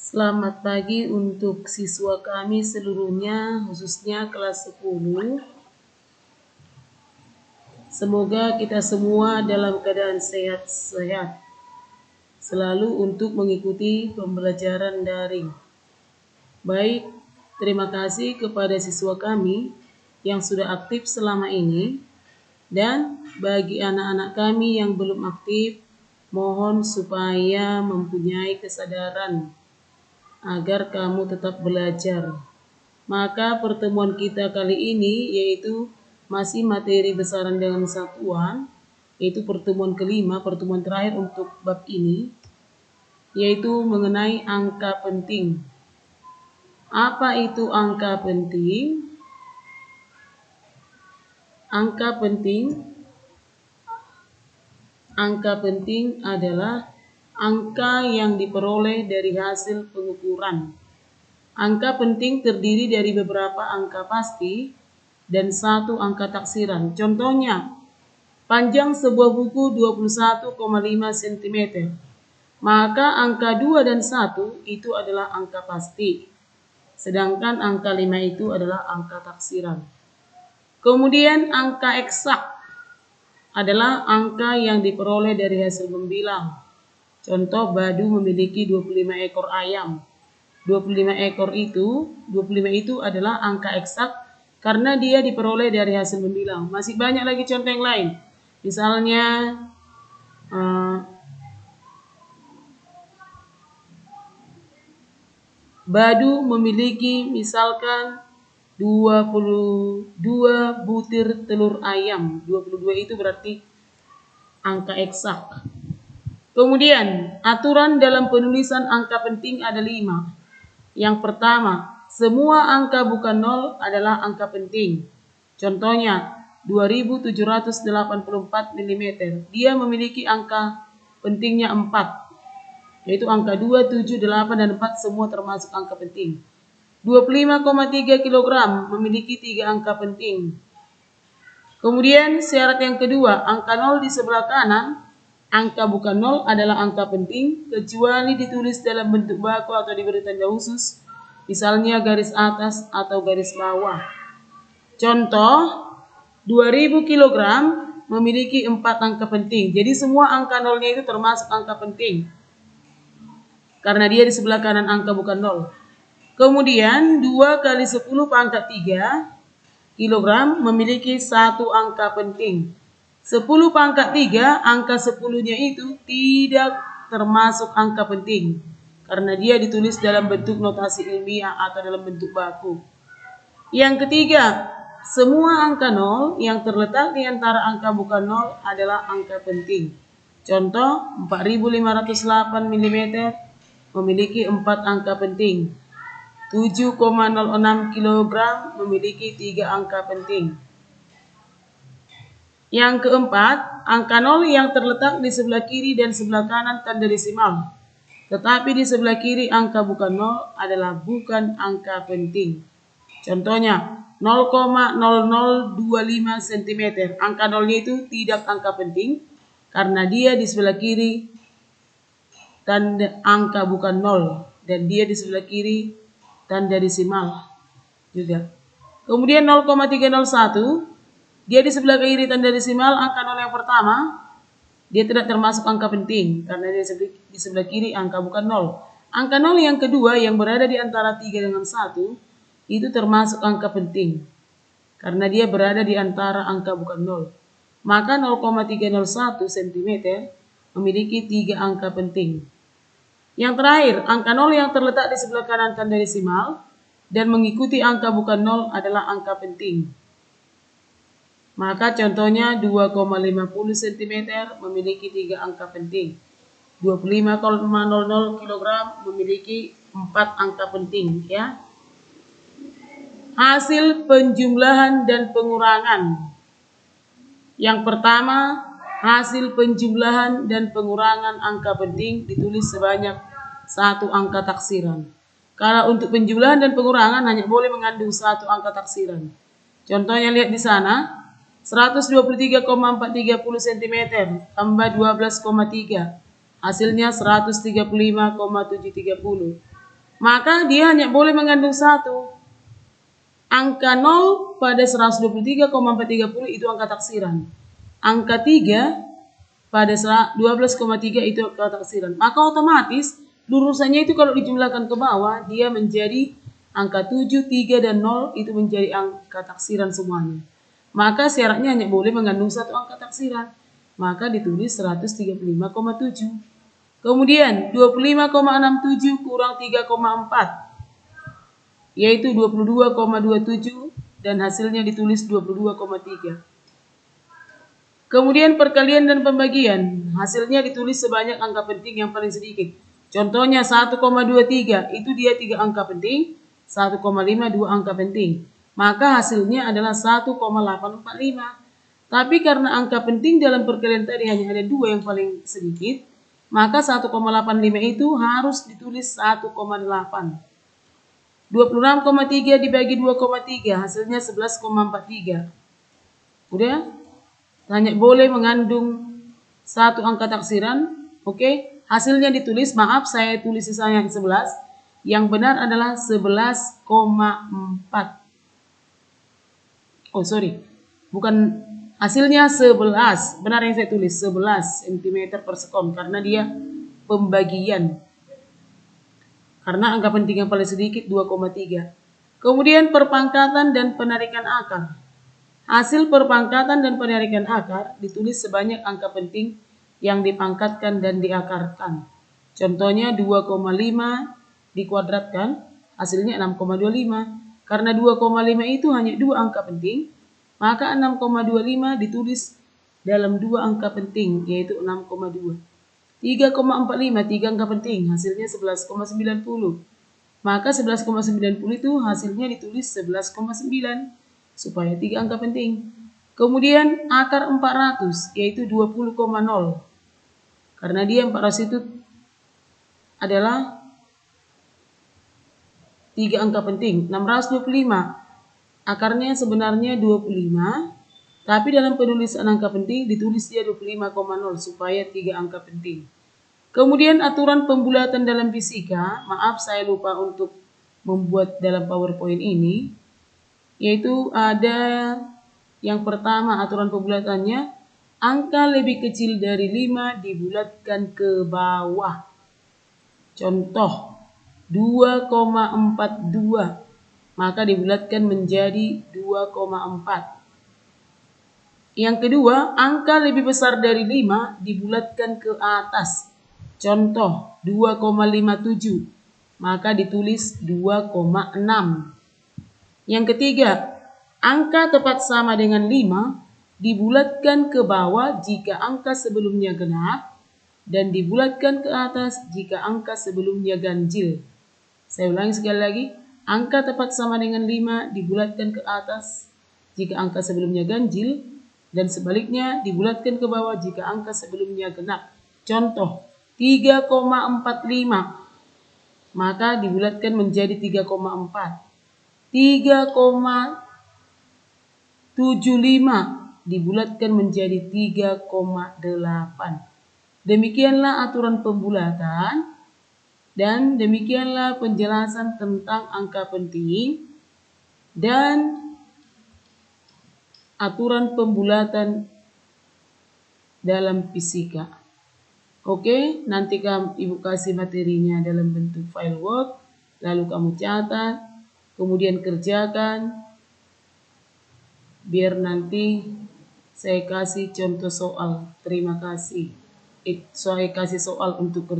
Selamat pagi untuk siswa kami seluruhnya, khususnya kelas 10. Semoga kita semua dalam keadaan sehat-sehat selalu untuk mengikuti pembelajaran daring. Baik, terima kasih kepada siswa kami yang sudah aktif selama ini, dan bagi anak-anak kami yang belum aktif, mohon supaya mempunyai kesadaran agar kamu tetap belajar. Maka pertemuan kita kali ini yaitu masih materi besaran dengan satuan, yaitu pertemuan kelima, pertemuan terakhir untuk bab ini, yaitu mengenai angka penting. Apa itu angka penting? Angka penting adalah angka yang diperoleh dari hasil pengukuran. Angka penting terdiri dari beberapa angka pasti dan satu angka taksiran. Contohnya, panjang sebuah buku 21,5 cm. Maka angka 2 dan 1 itu adalah angka pasti. Sedangkan angka 5 itu adalah angka taksiran. Kemudian angka eksak adalah angka yang diperoleh dari hasil membilang. Contoh, Badu memiliki 25 ekor ayam. 25 itu adalah angka eksak karena dia diperoleh dari hasil membilang. Masih banyak lagi contoh yang lain. Misalnya Badu memiliki misalkan 22 butir telur ayam. 22 itu berarti angka eksak. Kemudian aturan dalam penulisan angka penting ada 5. Yang pertama, semua angka bukan 0 adalah angka penting. Contohnya, 2784 mm. Dia memiliki angka pentingnya 4. Yaitu angka 2, 7, 8, dan 4 semua termasuk angka penting. 25,3 kg memiliki 3 angka penting. Kemudian syarat yang kedua, angka 0 di sebelah kanan, angka bukan 0 adalah angka penting, kecuali ditulis dalam bentuk baku atau diberi tanda khusus, misalnya garis atas atau garis bawah. Contoh, 2000 kg memiliki 4 angka penting. Jadi semua angka 0-nya itu termasuk angka penting, karena dia di sebelah kanan angka bukan 0. Kemudian 2 kali 10 pangkat 3 kilogram memiliki 1 angka penting. 10 pangkat 3, angka 10-nya itu tidak termasuk angka penting, karena dia ditulis dalam bentuk notasi ilmiah atau dalam bentuk baku. Yang ketiga, semua angka 0 yang terletak di antara angka bukan 0 adalah angka penting. Contoh, 4508 mm memiliki 4 angka penting. 7,06 kg memiliki 3 angka penting. Yang keempat, angka 0 yang terletak di sebelah kiri dan sebelah kanan tanda desimal. Tetapi di sebelah kiri angka bukan 0 adalah bukan angka penting. Contohnya, 0,0025 cm. Angka 0-nya itu tidak angka penting karena dia di sebelah kiri tanda angka bukan 0 dan dia di sebelah kiri tanda desimal juga. Kemudian 0,301, dia di sebelah kiri tanda desimal, angka 0 yang pertama, dia tidak termasuk angka penting karena dia di sebelah kiri angka bukan 0. Angka 0 yang kedua yang berada di antara 3 dengan 1 itu termasuk angka penting karena dia berada di antara angka bukan 0. Maka 0,301 cm memiliki 3 angka penting. Yang terakhir, angka 0 yang terletak di sebelah kanan tanda desimal dan mengikuti angka bukan 0 adalah angka penting. Maka contohnya 2,50 cm memiliki 3 angka penting. 25,00 kg memiliki 4 angka penting, ya. Hasil penjumlahan dan pengurangan. Yang pertama, hasil penjumlahan dan pengurangan angka penting ditulis sebanyak 1 angka taksiran. Kalau untuk penjumlahan dan pengurangan hanya boleh mengandung 1 angka taksiran. Contohnya lihat di sana, 123,430 cm tambah 12,3. Hasilnya 135,730. maka dia hanya boleh mengandung 1. Angka 0 pada 123,430 itu angka taksiran. Angka 3 pada 12,3 itu angka taksiran. Maka otomatis lurusannya itu kalau dijumlahkan ke bawah, dia menjadi angka 7, 3, dan 0 itu menjadi angka taksiran semuanya. Maka syaratnya hanya boleh mengandung 1 angka taksiran. Maka ditulis 135,7. Kemudian 25,67 kurang 3,4 yaitu 22,27 dan hasilnya ditulis 22,3. Kemudian perkalian dan pembagian, hasilnya ditulis sebanyak angka penting yang paling sedikit. Contohnya 1,23 itu dia 3 angka penting, 1,5 2 angka penting. Maka hasilnya adalah 1,845. Tapi karena angka penting dalam perkalian tadi hanya ada 2 yang paling sedikit, maka 1,85 itu harus ditulis 1,8. 26,3 dibagi 2,3 hasilnya 11,43. Udah? Hanya boleh mengandung 1 angka taksiran. Oke? Hasilnya ditulis, maaf saya tulis sisanya 11. Yang benar adalah 11,4. Oh sorry, bukan, hasilnya 11. Benar yang saya tulis 11 cm per sekon karena dia pembagian. Karena angka penting yang paling sedikit 2,3. Kemudian perpangkatan dan penarikan akar. Hasil perpangkatan dan penarikan akar ditulis sebanyak angka penting yang dipangkatkan dan diakarkan. Contohnya 2,5 dikuadratkan, hasilnya 6,25. Karena 2,5 itu hanya 2 angka penting, maka 6,25 ditulis dalam 2 angka penting, yaitu 6,2. 3,45, 3 angka penting, hasilnya 11,90. Maka 11,90 itu hasilnya ditulis 11,9 supaya 3 angka penting. Kemudian akar 400 yaitu 20,0. Karena dia 400 itu adalah 3 angka penting. 625 akarnya sebenarnya 25. Tapi dalam penulisan angka penting ditulis dia 25,0 supaya 3 angka penting. Kemudian aturan pembulatan dalam fisika, maaf saya lupa untuk membuat dalam PowerPoint ini, yaitu ada yang pertama aturan pembulatannya, angka lebih kecil dari 5 dibulatkan ke bawah. Contoh 2,42 maka dibulatkan menjadi 2,4. Yang kedua, angka lebih besar dari 5 dibulatkan ke atas. Contoh 2,57 maka ditulis 2,6. Yang ketiga, angka tepat sama dengan 5 dibulatkan ke bawah jika angka sebelumnya genap dan dibulatkan ke atas jika angka sebelumnya ganjil. Saya ulangi sekali lagi, angka tepat sama dengan 5 dibulatkan ke atas jika angka sebelumnya ganjil dan sebaliknya dibulatkan ke bawah jika angka sebelumnya genap. Contoh 3,45 maka dibulatkan menjadi 3,4. 3,75 dibulatkan menjadi 3,8. Demikianlah aturan pembulatan dan demikianlah penjelasan tentang angka penting dan aturan pembulatan dalam fisika. Oke, nanti Ibu kasih materinya dalam bentuk file Word, lalu kamu catat, kemudian kerjakan, biar nanti saya kasih contoh soal. Terima kasih. Saya kasih soal untuk kerja.